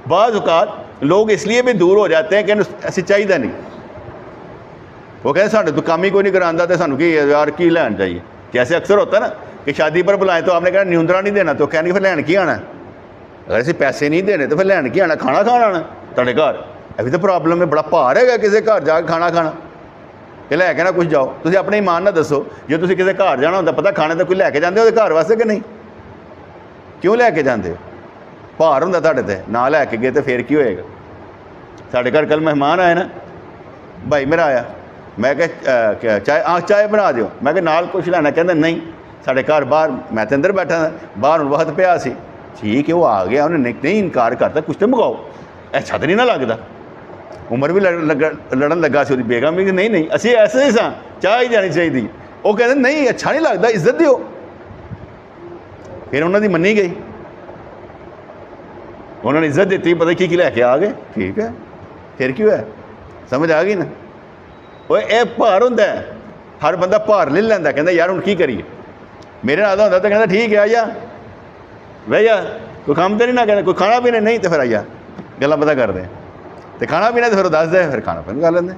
بعض اوقات لوگ اس لیے بھی دور ہو جاتے ہیں کہ ایسی چاہیے نہیں. وہ کہتے ہیں ساڈے تو کام ہی کوئی نہیں کراتا تو سانو کی یار کی لین چاہیے. جیسے اکثر ہوتا ہے نا کہ شادی پر بلائیں تو آپ نے کہا نیوندرا نہیں دینا تو کہنے پھر لین کی آنا. اگر اسی پیسے نہیں دینے تو پھر لین کی آنا, کھانا کھانا آنا تھوڑے گھر. ابھی تو پرابلم ہے, بڑا بھار ہے کسی گھر جا کے کھانا کھانا کہ لے کے نہ کچھ جاؤ. تھی اپنے ایمان نہ دسو جو تھی کسی گھر جانا ہوتا پتہ کھانے تو کوئی لے کے جاتے ہو گھر واسطے کہ نہیں, کیوں لے کے جاتے ہو؟ بھار ہوں تھوڑے تے نہ لے کے گئے تو پھر کی ہوئے گا. سارے گھر کل مہمان آئے نا, بھائی میرا آیا, میں کہ چائے بنا دیو, میں کہ نال کچھ لینا, کہتے نہیں سارے گھر باہر, میں تو اندر بیٹھا تھا باہر وقت پیا سی. ٹھیک ہے وہ آ گیا, انہیں نہیں انکار کرتا کچھ تو منگاؤ, اچھا تو نہیں نہ لگتا. عمر بھی لڑن لگا سی بیگم بھی, نہیں نہیں اسی ایسے ہی سا چاہ ہی جانی چاہیے. وہ کہتے نہیں اچھا نہیں لگتا عزت دیو. پھر انہوں نے منی گئی, انہوں نے عزت دیتی, پتہ کی لے کے آ گئے. ٹھیک ہے پھر کیوں ہے, سمجھ آ گئی نا. وہ یہ بھار ہوتا ہے, ہر بندہ بھار لے لینا, کہتا یار ہوں کی کریے. میرے نال ہوتا تو کہتا ٹھیک ہے آ جا بہ جا, کوئی کام تو نہیں نہ کہنا, کوئی کھانا پینا نہیں تو پھر آ جا گلا پتہ کر دیں. تو کھانا پینا تو پھر دس دے, پھر کھانا پینا کر لیں.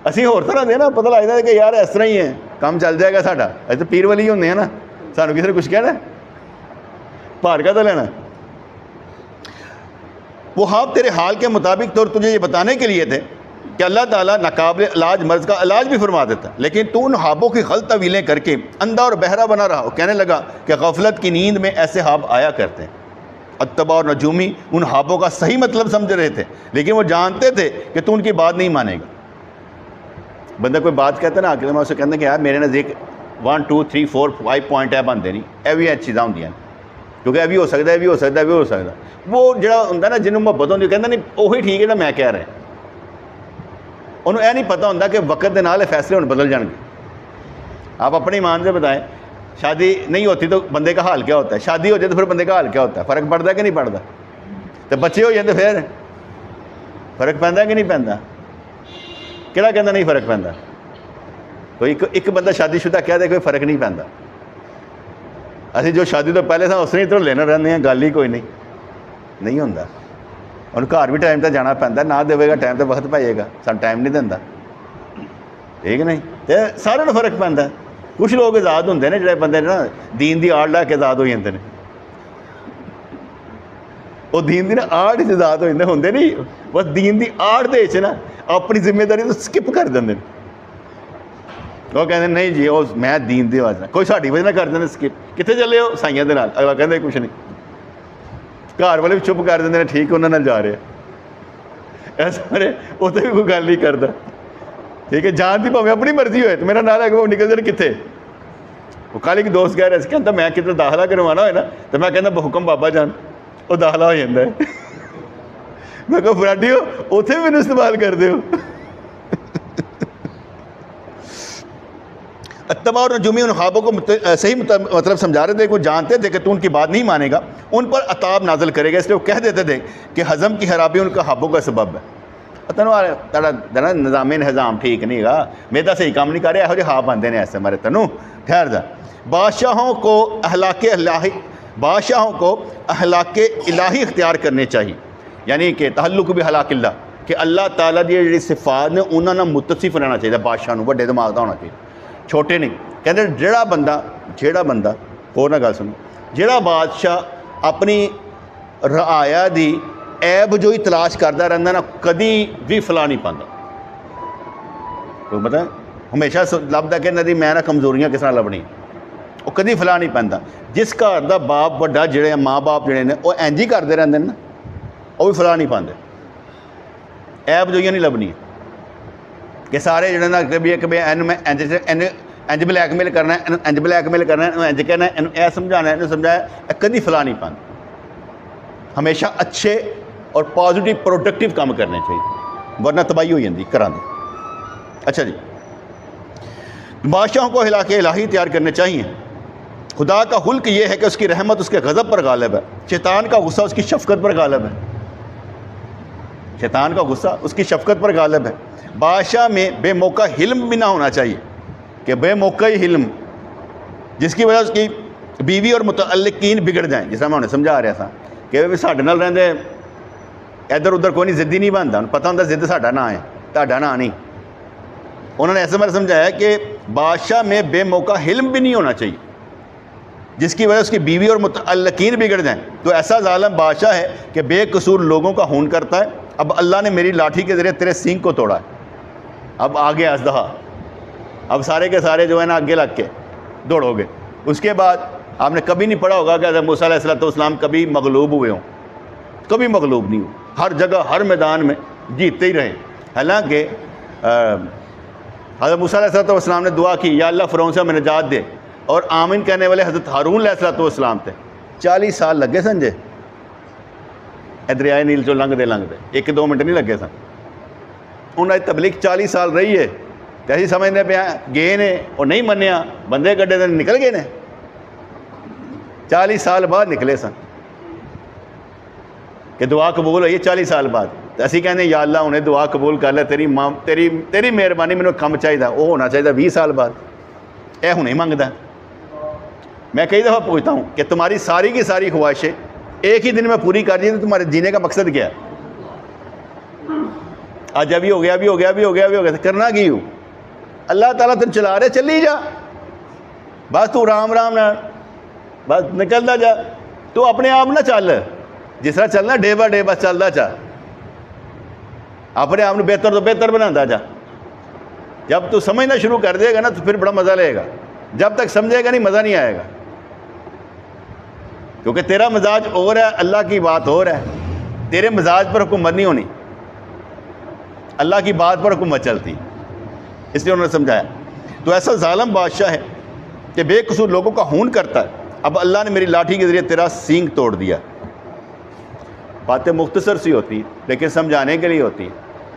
اسی ہور طرح دے نا, پتہ لگتا ہے کہ یار اس طرح ہی ہے کام چل جائے گا ساڈا. ابھی تو پیر والی ہوتے ہیں نا, سانو کسی نے کچھ کہنا بھار کا تو لینا. وہ خواب تیرے حال کے مطابق تو تجھے یہ بتانے کے لیے تھے کہ اللہ تعالیٰ ناقابل علاج مرض کا علاج بھی فرما دیتا, لیکن تو ان خوابوں کی غلط تعویلیں کر کے اندھا اور بہرا بنا رہا. وہ کہنے لگا کہ غفلت کی نیند میں ایسے خواب آیا کرتے ہیں. اتبا اور نجومی ان خوابوں کا صحیح مطلب سمجھ رہے تھے, لیکن وہ جانتے تھے کہ تو ان کی بات نہیں مانے گا. بندہ کوئی بات کہتا ہے نا, آخر میں اسے کہتے ہیں کہ یار میرے نزدیک 1 2 3 4 5 پوائنٹ ہے بنتے نہیں, یہ بھی چیزاں ہوتی ہیں کیونکہ ابھی ہو سکتا ہے, بھی ہو سکتا ہے, بھی ہو سکتا. وہ جڑا ہوتا ہے نا جنہوں محبت ہوتی ہے, کہتا نہیں وہی ٹھیک ہے نا میں کہہ رہا. انہوں یہ نہیں پتہ ہوتا کہ وقت کے نال فیصلے ہوں بدل جان گے. آپ اپنے ایمان سے بتائیں, شادی نہیں ہوتی تو بندے کا حال کیا ہوتا ہے, شادی ہو جائے تو پھر بندے کا حال کیا ہوتا ہے, فرق پڑتا ہے کہ نہیں پڑتا؟ تو بچے ہو جائیں تو پھر فرق پہنتا ہے کہ نہیں پہنتا؟ کہڑا کہنا نہیں فرق پہنتا؟ کوئی ایک بندہ شادی شدہ کہہ دے کوئی فرق نہیں پہنتا. اسی جو شادی تو پہلے تھا اس نے تو لینا رہنے ہیں, گل ہی کوئی نہیں ہوتا. اور گھر بھی ٹائم تے جانا پہنتا, نہ دے گا ٹائم تے وقت پائے گا, سن ٹائم نہیں دینا, ٹھیک نہیں. تو سارے کو فرق پہنتا ہے. کچھ لوگ آزاد ہوتے ہیں جڑے بندے نا دین دی آڑ لا کے آزاد ہو جاتے ہیں, وہ دین دی نا آڑ آزاد ہو جاتے ہوتے نہیں, بس دین دی آڑ دے نا اپنی ذمہ داری تو سکپ کر دیں. وہ کہتے ہیں نہیں جی وہ میں دین دی وجہ کوئی ساڈی وجہ نہ کر دیں سکپ. کتنے چلے ہو سائیاں دے نال, اگلا کہتے کچھ نہیں, گھر والے بھی چپ کر دیں ٹھیک انہوں نے جا رہے ایسا مرے اتنے بھی کوئی گل نہیں کرتا. ٹھیک ہے جان دی پاویں اپنی مرضی ہوئے تو میرا نام ہے کہ وہ نکل جائے کتنے. وہ کل ایک دوست کہہ رہے سے کہتا میں کتنے داخلہ کروانا ہوئے نا تو میں کہنا بحکم بابا جان وہ داخلہ ہو جاتا ہے. میں کہا فراڈی ہو اتنے بھی مینوں استعمال کر دے ہو. اتباع اور نجومی ان خوابوں کو صحیح مطلب سمجھا رہے تھے کہ وہ جانتے تھے کہ تو ان کی بات نہیں مانے گا, ان پر عذاب نازل کرے گا, اس لیے وہ کہہ دیتے تھے کہ ہضم کی خرابی ان کا خوابوں کا سبب ہے. تینوں نظام نظام ٹھیک نہیں گا, میدا صحیح کام نہیں کر رہا, یہو جہے خواب آتے ہیں ایسے مارے تینوں ٹھہر جا. بادشاہوں کو اخلاق الہی اختیار کرنے چاہیے, یعنی کہ تعلق بھی اخلاق اللہ, کہ اللہ تعالیٰ دی جڑی صفات نے انہوں نے متصف رہنا چاہیے. بادشاہ نو بڑے دماغ کا ہونا چاہیے, چھوٹے نہیں. کہتے جڑا بندہ اور نہ گل سنو, جڑا بادشاہ اپنی رعایا دی عیب جو ہی تلاش کرتا رہتا نا کدی بھی فلاح نہیں پاتا. کوئی پتہ ہمیشہ لبدا کہ انہاں دی میں نہ کمزوریاں کس طرح لبنی, وہ کدی فلاح نہیں پاتا. جس گھر دا باپ وڈا جڑے ماں باپ جڑے نے وہ انج ہی کرتے رہتے ہیں نا, وہ بھی فلاح نہیں پاتے. عیب جو ہی نہیں لبنی کہ سارے جڑے نا کہ میں انج بلیک میل کرنا ہے, انج بلیک میل کرنا ہے, انج کہنا ہے, یہ سمجھانا ہے, سمجھایا, کدی فلاح نہیں پاتے. ہمیشہ اچھے اور پازیٹیو پروڈکٹیو کام کرنے چاہیے, ورنہ تباہی ہو جاتی گھراں دی. اچھا جی, بادشاہوں کو اخلاق الہی تیار کرنے چاہیے. خدا کا خلق یہ ہے کہ اس کی رحمت اس کے غضب پر غالب ہے, شیطان کا غصہ اس کی شفقت پر غالب ہے. شیطان کا غصہ اس کی شفقت پر غالب ہے. بادشاہ میں بے موقع حلم بھی نہ ہونا چاہیے, کہ بے موقع ہی حلم جس کی وجہ اس کی بیوی اور متعلقین بگڑ جائیں. جس طرح میں انہیں سمجھا رہا تھا کہ ساڈے نال رہندے ادھر ادھر کوئی نہیں ضدی نہیں بنتا, پتہ ہوتا ضد ساڈا نا ہے, تہاڈا نا نہیں. انہوں نے ایسے میں سمجھایا کہ بادشاہ میں بے موقع حلم بھی نہیں ہونا چاہیے جس کی وجہ اس کی بیوی اور متعلقین بگڑ جائیں. تو ایسا ظالم بادشاہ ہے کہ بے قصور لوگوں کا خون کرتا ہے. اب اللہ نے میری لاٹھی کے ذریعے تیرے سینگ کو توڑا ہے, اب آگے اژدہا, اب سارے کے سارے جو ہے نا آگے لگ کے دوڑو گے. اس کے بعد آپ نے کبھی نہیں پڑھا ہوگا کہ حضرت موسیٰ علیہ السلام کبھی مغلوب ہوئے ہوں, کبھی مغلوب نہیں ہوئے, ہر جگہ ہر میدان میں جیتتے ہی رہے. حالانکہ حضرت موسیٰ علیہ السلام نے دعا کی, یا اللہ فرعون سے ہمیں نجات دے, اور آمین کہنے والے حضرت ہارون علیہ السلام تھے. 40 سال لگے سن جے دریائے نیل چو لنگ دے 1-2 منٹ نہیں لگے سن. انہوں نے تبلیغ 40 سال رہی ہے, کیسی سمجھنے پہ گئے نے اور نہیں منیا, بندے کڈے دن نکل گئے نے, 40 سال بعد نکلے سن کہ دعا قبول ہوئی 40 سال بعد. تو اسی کہنے یا اللہ انہیں دعا قبول کر لے, تیری مہربانی مینوں کم چاہیے, وہ ہونا چاہیے 20 سال بعد, اے ہوں ہی منگتا ہے. میں کئی دفعہ پوچھتا ہوں کہ تمہاری ساری کی ساری خواہشیں ایک ہی دن میں پوری کر دی تو تمہارے جینے کا مقصد کیا ہے؟ آج ابھی ہو گیا, ابھی ہو گیا, ابھی ہو گیا, ابھی ہو گیا, کرنا کی ہوں؟ اللہ تعالیٰ تم چلا رہے, چلی جا, بس تو رام رام نہ بس نکلتا جا. تو اپنے آپ نہ چل, جس طرح چلنا ڈے بائی ڈے بس چلتا چا, اپنے آپ کو بہتر تو بہتر بناتا جا. جب تو سمجھنا شروع کر دے گا نا تو پھر بڑا مزہ لے گا, جب تک سمجھے گا نہیں مزہ نہیں آئے گا, کیونکہ تیرا مزاج اور ہے, اللہ کی بات اور ہے. تیرے مزاج پر حکومت نہیں ہونی, اللہ کی بات پر حکومت چلتی, اس لیے انہوں نے سمجھایا. تو ایسا ظالم بادشاہ ہے کہ بے قصور لوگوں کا خون کرتا ہے. اب اللہ نے میری لاٹھی کے ذریعے تیرا سینگ توڑ دیا. باتیں مختصر سی ہوتی لیکن سمجھانے کے لیے ہوتی,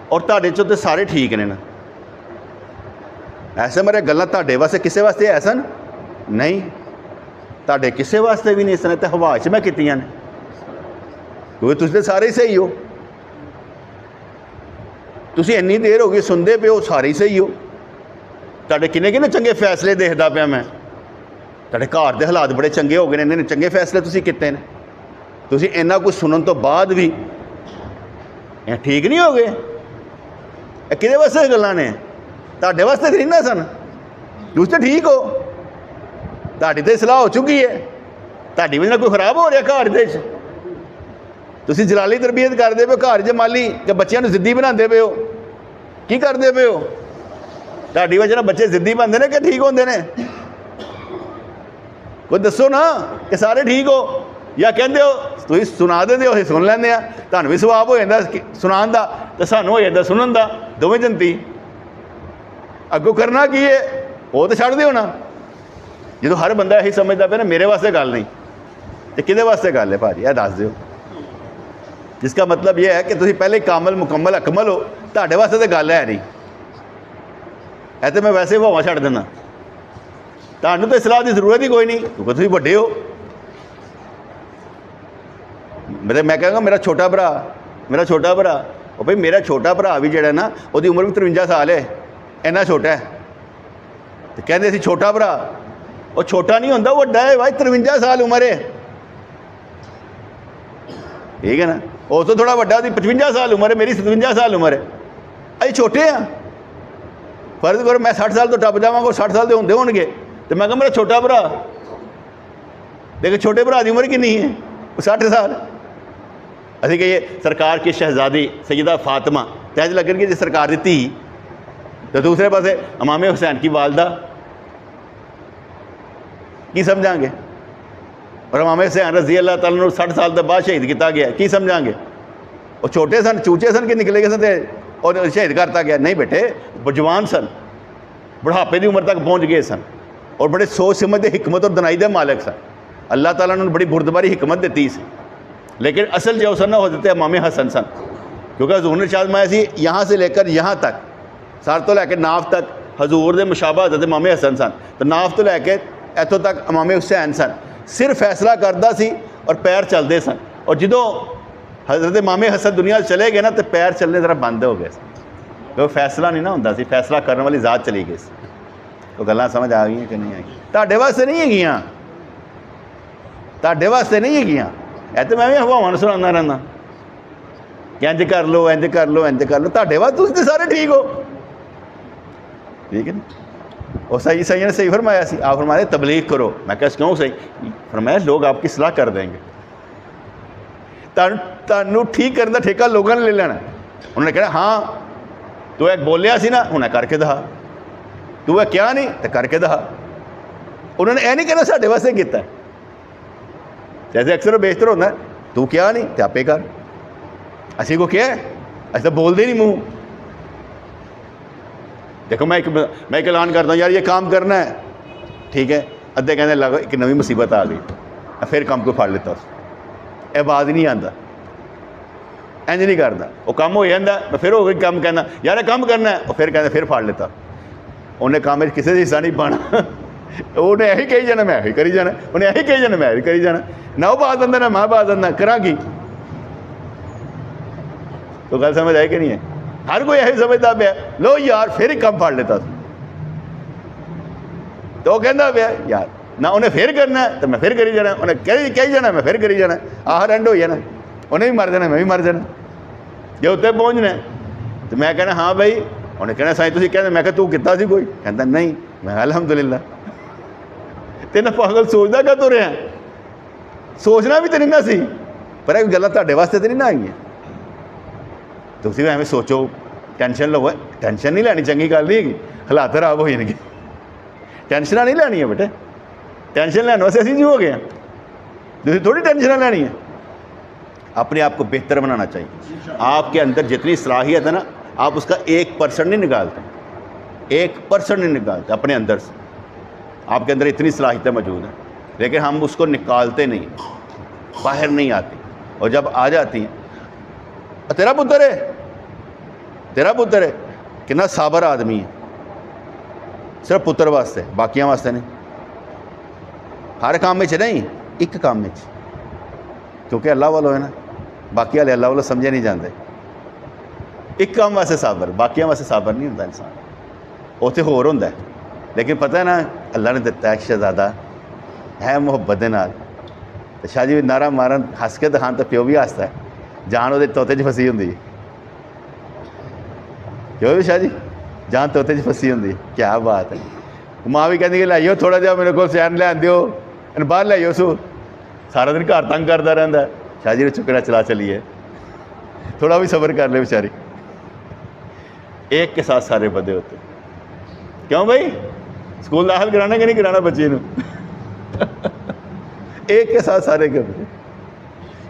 اور تہاڈے چوں تے سارے ٹھیک نے نا, ایسے میرے گلاں تہاڈے واسطے کسے واسطے ایسا نہیں, تہاڈے کسے واسطے بھی نہیں اس نے تے ہوا چ میں کیتیاں نے, کیونکہ تسی تے سارے ہی صحیح ہو. تسی انی دیر ہو گئی سنتے پے ہو, سارے ہی صحیح ہو. تہاڈے کنے چنگے فیصلے دیکھدا پیا میں, تہاڈے گھر دے حالات بڑے چنگے ہو گئے نے, چنگے فیصلے تسی کیتے نے. تسی اینا کچھ سنن تو بعد بھی ٹھیک نہیں ہو گئے. یہ کدے واسطے گلاں نے؟ تہاڈے واسطے نہیں نا سن, تسی تے ٹھیک ہو, تہاڈی تے اصلاح ہو چکی ہے, تہاڈی وجہ کوئی خراب ہو رہا گھر دے. تسی جلالی تربیت کرتے پے ہو گھر جمالی, کہ بچیاں نوں ضدی بناتے پے ہو, کی کرتے پے ہو؟ تہاڈی وجہ نال بچے ضدی بنتے ہیں کہ ٹھیک ہوندے نے؟ کوئی دسو نا کہ سارے ٹھیک ہو, یا کہندے ہو تسی سنا دے ہو سن لیندے آ, تہانوں بھی ثواب ہو جاندا سنان دا تے سانوں ہو جاندا سنن دا, دوویں جنتی. اگوں کرنا کی ہے وہ تو چھڈ دیو نا. جدوں ہر بندہ یہی سمجھدا پیا نا میرے واسطے گل نہیں, تے کدے واسطے گل ہے بھاجی, یہ دس دیو. جس کا مطلب یہ ہے کہ تسی پہلے کامل مکمل اکمل ہو, تہاڈے واسطے تو گل ہے نہیں. اے تے میں ویسے ہوا چھڈ دینا, تہانوں تو اصلاح کی ضرورت ہی کوئی نہیں, کیونکہ تسی وڈے ہو. میں کہاں گا میرا چھوٹا بھرا, وہ بھائی میرا چھوٹا بھرا بھی جڑا نا وہ عمر بھی 53 سال ہے, اینا چھوٹا ہے. تو کہتے اسی چھوٹا بھرا, وہ چھوٹا نہیں ہوتا, وڈا ہے بھائی, 53 سال عمر ہے, ٹھیک ہے نا. وہ تو تھوڑا وڈا, 55 سال عمر ہے, میری 57 سال عمر ہے, ابھی چھوٹے ہیں. فرض کرو میں 60 سال تو ٹپ جاواں گا, 60 سال تو ہوندے ہون گے, تو میں کہا میرا چھوٹا بھرا, لیکن چھوٹے بھرا کی عمر کنی ہے؟ 60 سال. اسی کہ یہ سرکار کی شہزادی سیدہ فاطمہ تیج لگن کی جی سرکار دی تھی, تو دوسرے پاسے امام حسین کی والدہ, کی سمجھاں گے؟ اور امام حسین رضی اللہ تعالیٰ عنہ 60 سال کے بعد شہید کیتا گیا, کی سمجھاں گے؟ وہ چھوٹے سن, چوچے سن کے نکلے گئے سن اور شہید کرتا گیا؟ نہیں بیٹے, جوان سن, بڑھاپے دی عمر تک پہنچ گئے سن, اور بڑے سوچ سمجھ دے حکمت اور دنائی دے مالک سن. اللہ تعالیٰ نے بڑی بردباری حکمت دیتی سی, لیکن اصل جو سن وہ حضرت امام حسن سن, کیونکہ حضور نے ارشاد فرمایا سی یہاں سے لے کر یہاں تک, سر تو لے کے ناف تک حضور دے مشابہ حضرت امام حسن سن, تو ناف تو لے کے ایتھوں تک امام حسین سن. صرف فیصلہ کردہ سی اور پیر چلتے سن, اور جدوں حضرت امام حسن دنیا چلے گئے نا تو پیر چلنے ذرا بند ہو گئے سن, کیونکہ فیصلہ نہیں نا ہوتا سی, فیصلہ کرنے والی ذات چلی گئی سی. تو گلاں سمجھ آ گئی کہ نہیں آئی؟ تہاڈے واسطے نہیں ہےگیاں, تہاڈے واسطے نہیں ہےگیاں. اے تو میں بھی ہواواں سنانا رہنا, کہ انج کر لو انج کر لو انج کر لو، تہاڈے واسطے تسی تے سارے ٹھیک ہو، ٹھیک ہے نا. اور صحیح نے صحیح فرمایا سی، آپ فرمایا تبلیغ کرو. میں کہا کیوں صحیح؟ فرمایا لوگ آپ کی اصلاح کر دیں گے. تانوں ٹھیک کرنے کا ٹھیکہ لوگوں نے لے لینا. انہوں نے کہنا ہاں تو ایک بولیا سی نا، انہیں کر کے دہا، تو وہ کیا نہیں تو کر کے دہا. انہوں نے یہ نہیں کہنا ساڈے واسطے کیتا ہے. جیسے اکثر بہتر ہوتا ہے تو کیا نہیں تو آپے کر، اسی کو کیا ہے اچھا بولتے نہیں منہ. دیکھو میں ایک اعلان کرتا ہوں یار یہ کام کرنا ہے، ٹھیک ہے، ادھے کہنے لگا ایک نوی مصیبت آ گئی، پھر کام کو پھڑ لیتا اس اے بات ہی نہیں آتا، انج نہیں کرتا. وہ کام ہو جاتا میں پھر ہو گئی کام کہنا یار یہ کام کرنا ہے، اور پھر کہنا پھر پھڑ لیتا. انہیں کام کسی سے حصہ نہیں پانا، انہیں یہی کہی جانا میں یہی کری جانا، انہیں یہی کہی جانا میں یہی کری جانا، نہ وہ بات آتا نہ میں بات آتا، کرا کی. تو گل سمجھ آئی کہ نہیں ہے؟ ہر کوئی یہی سمجھتا پیا لو یار پھر ہی کم پھڑ لیتا. تو وہ کہتا پیا یار نہ انہیں پھر کرنا ہے تو میں پھر کری جانا، انہیں کہی جانا میں پھر کری جانا، آخر اینڈ ہو جانا، انہیں بھی مر جانا میں بھی مر جانا. جی اتنے پہنچنا ہے تو میں کہنا ہاں بھائی، انہیں کہنا سائیں تھی کہنا، میں کہ تو کتا سی کوئی، کہتا نہیں میں الحمدللہ. تین پاگل سوچتا کہ تو رہے ہیں، سوچنا بھی تو نہیں نہ سی، پر ایک گلیں تھوڑے واسطے تو نہیں نہ آئی ہیں. تسی ایویں سوچو ٹینشن لو، ٹینشن نہیں لینی، چنگی گل نہیں ہے، حالات خراب ہو جائیں گے. ٹینشن نہیں لینی ہے بیٹے، ٹینشن لینے واسطے اسی ہو گئے ہیں، تسی تھوڑی ٹینشن لینی ہے. اپنے آپ کو بہتر بنانا چاہیے. آپ کے اندر جتنی صلاحیت ہے نا، آپ اس کا 1% نہیں نکالتے، 1% نہیں نکالتے اپنے اندر سے. آپ کے اندر اتنی صلاحیتیں موجود ہیں لیکن ہم اس کو نکالتے نہیں، باہر نہیں آتی. اور جب آ جاتی ہیں تیرا پتر ہے، تیرا پتر ہے، کتنا صابر آدمی ہے، صرف پتر واسطے، باقیاں واسطے نہیں. ہر کام میں نہیں، ایک کام میں، کیونکہ اللہ والو ہے نا، باقی والے اللہ والو سمجھے نہیں جاتے. ایک کام واسطے صابر، باقیاں واسطے صابر نہیں ہوتا انسان، اتنے ہور ہوتا ہے. لیکن پتہ ہے نا اللہ نے دتا ہے شہزادہ ہے محبت دے نال. شاہ جی نعرہ مارن ہس کے دکھان تو پیو بھی ہستا ہے، جان وہ طوطے چ پھسی ہوتی ہے. کیوں شاہ جی جان طوطے چ پھسی ہوتی ہے، کیا بات ہے. ماں بھی کہتی کہ لائیو تھوڑا جہا میرے کو سین لین دیو، باہر لائیو سو، سارا دن گھر تنگ کرتا رہتا ہے. شاہ جی نے چکنا چلا چلیے، تھوڑا بھی صبر کر لے بیچاری. ایک کے ساتھ سارے بدے ہوتے. کیوں بھائی اسکول داخل کرانا کہ نہیں کرانا بچے نو؟ ایک کے ساتھ سارے کے بدے.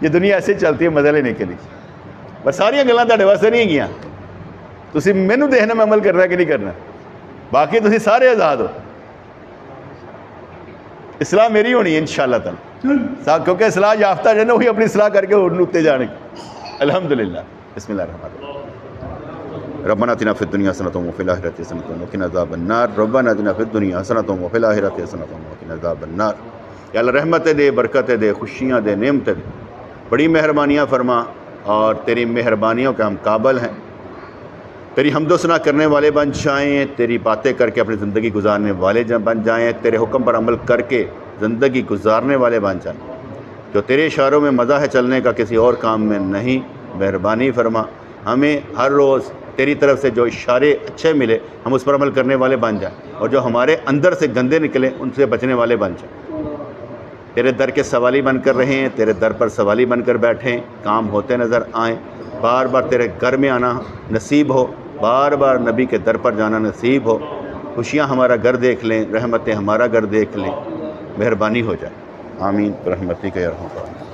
یہ دنیا ایسے چلتی ہے مزہ لینے کے لیے. بس ساری گلاں تہاڈے واسطے نہیں گیاں، تسی مینوں دیکھنا میں عمل کرنا کہ نہیں کرنا، باقی تسی سارے آزاد ہو. اصلاح میری ہونی ہے انشاءاللہ تعالی، کیونکہ اصلاح یافتہ جو ہے نا وہی اپنی اصلاح کر کے اٹھتے جانے کی. الحمدللہ. بسم اللہ الرحمن الرحیم. ربنا آتنا فی الدنیا حسنۃ وفی الآخرۃ حسنۃ وقنا عذاب النار. ربنا آتنا فی الدنیا حسنۃ وفی الآخرۃ حسنۃ وقنا عذاب النار. یا اللہ رحمتیں دے، برکتیں دے، خوشیاں دے، نعمتیں دے، بڑی مہربانیاں فرما، اور تیری مہربانیوں کے ہم قابل ہیں. تیری حمد و ثنا کرنے والے بن جائیں، تیری باتیں کر کے اپنی زندگی گزارنے والے بن جائیں، تیرے حکم پر عمل کر کے زندگی گزارنے والے بن جائیں. جو تیرے اشاروں میں مزہ ہے چلنے کا، کسی اور کام میں نہیں. مہربانی فرما، ہمیں ہر روز تیری طرف سے جو اشارے اچھے ملے ہم اس پر عمل کرنے والے بن جائیں، اور جو ہمارے اندر سے گندے نکلے ان سے بچنے والے بن جائیں. تیرے در کے سوالی بن کر رہیں، تیرے در پر سوالی بن کر بیٹھیں، کام ہوتے نظر آئیں. بار بار تیرے گھر میں آنا نصیب ہو، بار بار نبی کے در پر جانا نصیب ہو. خوشیاں ہمارا گھر دیکھ لیں، رحمتیں ہمارا گھر دیکھ لیں. مہربانی ہو جائے. آمین برحمتک یا ارحم الراحمین.